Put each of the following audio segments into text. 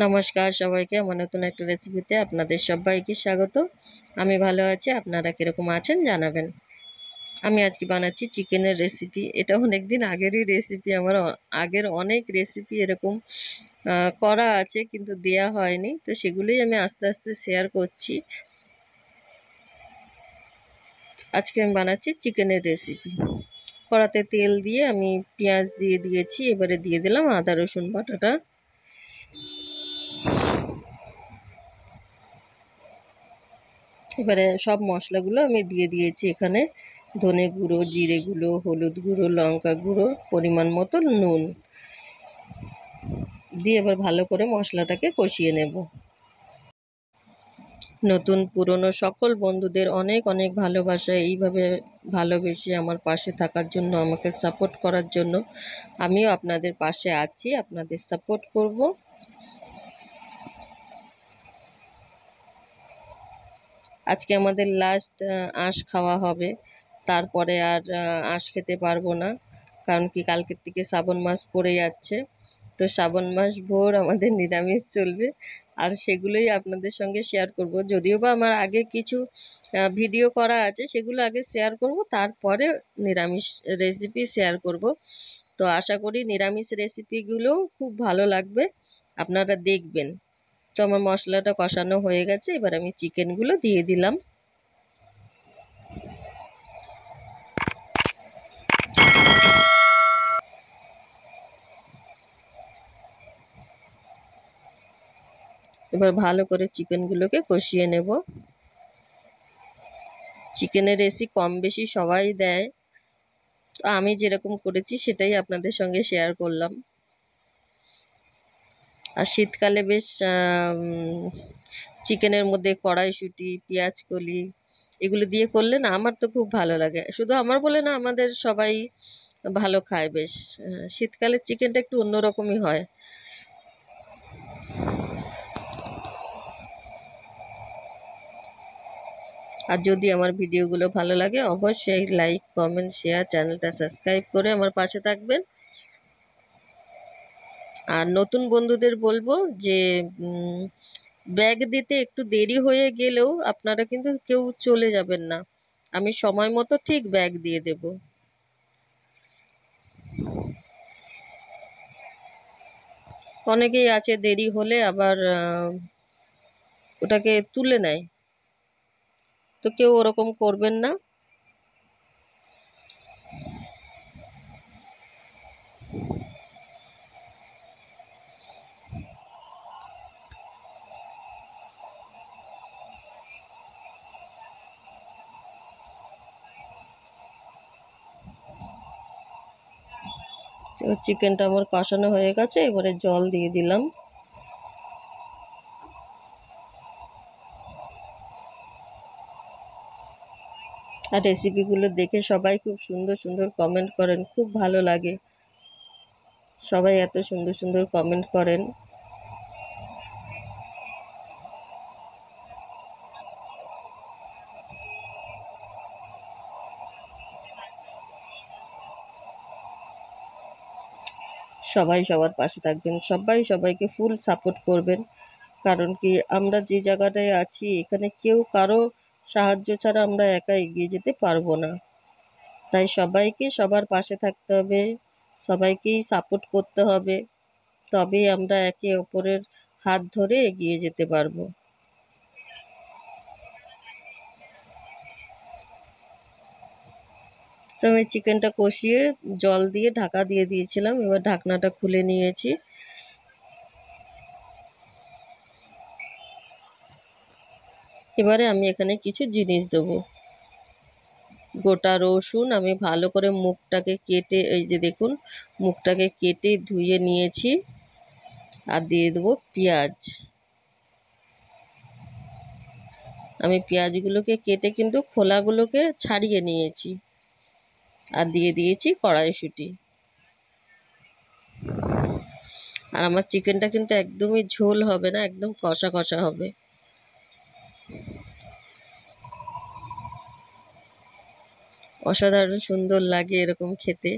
নমস্কার সবাইকে আমার নতুন একটা রেসিপিতে আপনাদের সবাইকে স্বাগত। আমি ভালো আছি, আপনারা কিরকম আছেন জানাবেন। আমি আজকে বানাচ্ছি চিকেনের রেসিপি। এটা অনেকদিন আগেরই রেসিপি, আমার আগের অনেক রেসিপি এরকম করা আছে কিন্তু দেয়া হয়নি, তো সেগুলোই আমি আস্তে আস্তে শেয়ার করছি। আজকে আমি বানাচ্ছি চিকেনের রেসিপি। কড়াতে তেল দিয়ে আমি পেঁয়াজ দিয়ে দিয়েছি, এবারে দিয়ে দিলাম আদা রসুন বাটাটা। এবারে সব মশলাগুলো আমি দিয়ে দিয়েছি এখানে। ধনে গুঁড়ো, জিরে গুঁড়ো, হলুদ গুঁড়ো, লঙ্কা গুঁড়ো, পরিমাণ মতো নুন দিয়ে এবার ভালো করে মশলাটাকে কষিয়ে নেব। নতুন পুরনো সকল বন্ধুদের অনেক অনেক ভালোবাসা। এইভাবে ভালোবেসে আমার পাশে থাকার জন্য, আমাকে সাপোর্ট করার জন্য। আমিও আপনাদের পাশে আছি, আপনাদের সাপোর্ট করব। আজকে আমাদের লাস্ট আঁশ খাওয়া হবে, তারপরে আর আঁশ খেতে পারবো না। কারণ কি, কালকের থেকে শ্রাবণ মাস পড়ে যাচ্ছে, তো শ্রাবণ মাস ভোর আমাদের নিরামিষ চলবে। আর সেগুলোই আপনাদের সঙ্গে শেয়ার করব। যদিও বা আমার আগে কিছু ভিডিও করা আছে, সেগুলো আগে শেয়ার করব, তারপরে নিরামিষ রেসিপি শেয়ার করব। তো আশা করি নিরামিষ রেসিপিগুলোও খুব ভালো লাগবে, আপনারা দেখবেন। তো আমার মশলাটা কষানো হয়ে গেছে, এবার আমি চিকেনগুলো দিয়ে দিলাম। এবার ভালো করে চিকেনগুলোকে কষিয়ে নেব। চিকেনের রেসি কম বেশি সবাই দেয়, তো আমি যেরকম করেছি সেটাই আপনাদের সঙ্গে শেয়ার করলাম। আর শীতকালে বেশ চিকেনের মধ্যে কড়াইশুঁটি, পেঁয়াজ কলি এগুলো দিয়ে করলে না, আমার তো খুব ভালো লাগে। শুধু আমার বলে না, আমাদের সবাই ভালো খায় বেশ। শীতকালের চিকেনটা একটু অন্যরকমই হয়। আর যদি আমার ভিডিওগুলো ভালো লাগে, অবশ্যই লাইক, কমেন্ট, শেয়ার, চ্যানেলটা সাবস্ক্রাইব করে আমার পাশে থাকবেন। আর নতুন বন্ধুদের বলবো যে ব্যাগ দিতে একটু দেরি হয়ে গেলেও আপনারা কিন্তু কেউ চলে যাবেন না, আমি সময় মতো ঠিক ব্যাগ দিয়ে দেব। অনেকেই আছে দেরি হলে আবার ওটাকে তুলে নেয়, তো কেউ ওরকম করবেন না। চিকেনটা আমার কষানো হয়ে গেছে, এবারে জল দিয়ে দিলাম। আর রেসিপিগুলো দেখে সবাই খুব সুন্দর সুন্দর কমেন্ট করেন, খুব ভালো লাগে। সবাই এত সুন্দর সুন্দর কমেন্ট করেন। সবাই সবার পাশে থাকবেন, সবাই সবাইকে ফুল সাপোর্ট করবেন। কারণ কি, আমরা যে জায়গাটায় আছি এখানে কেউ কারো সাহায্য ছাড়া আমরা একা এগিয়ে যেতে পারবো না। তাই সবাইকে সবার পাশে থাকতে হবে, সবাইকেই সাপোর্ট করতে হবে, তবেই আমরা একে অপরের হাত ধরে এগিয়ে যেতে পারবো। তো আমি চিকেনটা কষিয়ে জল দিয়ে ঢাকা দিয়ে দিয়েছিলাম, এবার ঢাকনাটা খুলে নিয়েছি। এবারে আমি এখানে কিছু জিনিস দেবো। গোটা রসুন আমি ভালো করে মুখটাকে কেটে, এই যে দেখুন, মুখটাকে কেটে ধুয়ে নিয়েছি। আর দিয়ে দেবো পেঁয়াজ। আমি পেঁয়াজগুলোকে কেটে কিন্তু খোলাগুলোকে ছাড়িয়ে নিয়েছি। আর দিয়ে দিয়েছি কড়াইশুঁটি। আর আমার চিকেনটা কিন্তু একদমই ঝোল হবে না, একদম কষা কষা হবে। অসাধারণ সুন্দর লাগে এরকম খেতে।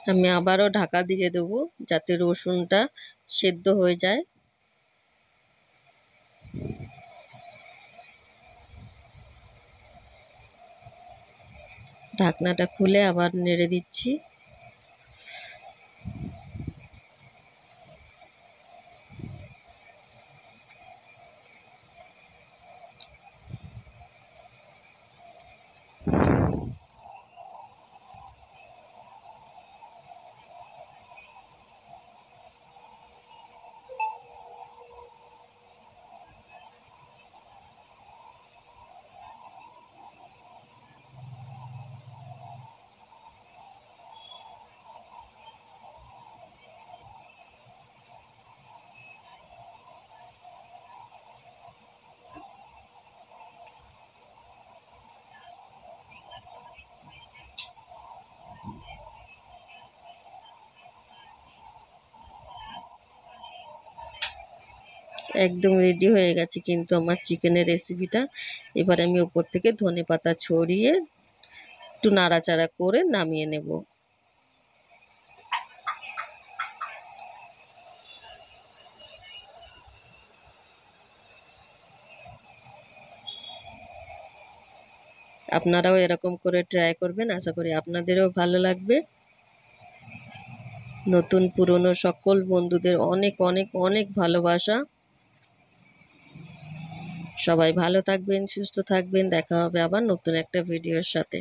আমি আবারও ঢাকা দিয়ে দেবো যাতে রসুনটা সেদ্ধ হয়ে যায়। ঢাকনাটা খুলে আবার নেড়ে দিচ্ছি। একদম রেডি হয়ে গেছে কিন্তু আমার চিকেনের রেসিপিটা। এবার আমি উপর থেকে ধনেপাতা ছড়িয়ে একটু নাড়াচাড়া করে নামিয়ে নেব। আপনারাও এরকম করে ট্রাই করবেন, আশা করি আপনাদেরও ভালো লাগবে। নতুন পুরনো সকল বন্ধুদের অনেক অনেক অনেক ভালোবাসা। সবাই ভালো থাকবেন, সুস্থ থাকবেন। দেখা হবে আবার নতুন একটা ভিডিওর সাথে।